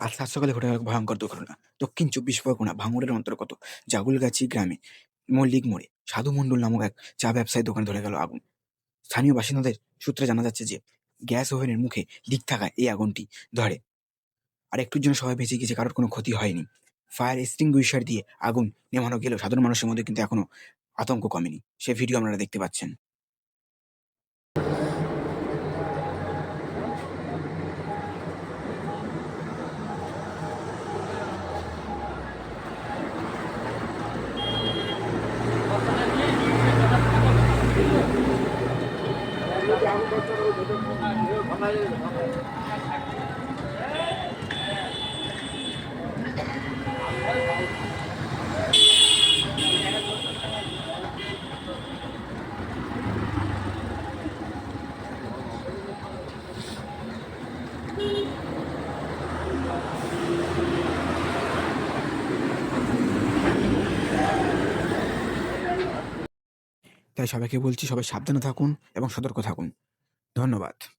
আজ সাত সকালে ঘটে গেল ভয়ঙ্কর দুর্ঘটনা। দক্ষিণ ২৪ পরগনা ভাঙড়ের অন্তর্গত জাগুলগাছি গ্রামে মল্লিক মোড়ে সাধু মণ্ডল নামক এক চা ব্যবসায়ীর দোকানে ধরে গেল আগুন। স্থানীয় বাসিন্দাদের সূত্রে জানা যাচ্ছে যে গ্যাস ওভেনের মুখে লিক থাকায় এই আগুনটি ধরে। আর একটুর জন্য সবাই বেঁচে গেছে, কারোর কোনো ক্ষতি হয়নি। ফায়ার এক্সটিংগুইশার দিয়ে আগুন নেভানো গেলেও সাধারণ মানুষের মধ্যে কিন্তু এখনো আতঙ্ক কমেনি। সে ভিডিও আপনারা দেখতে পাচ্ছেন। তাই সবাইকে বলছি, সবাই সাবধানে থাকুন এবং সতর্ক থাকুন। ধন্যবাদ।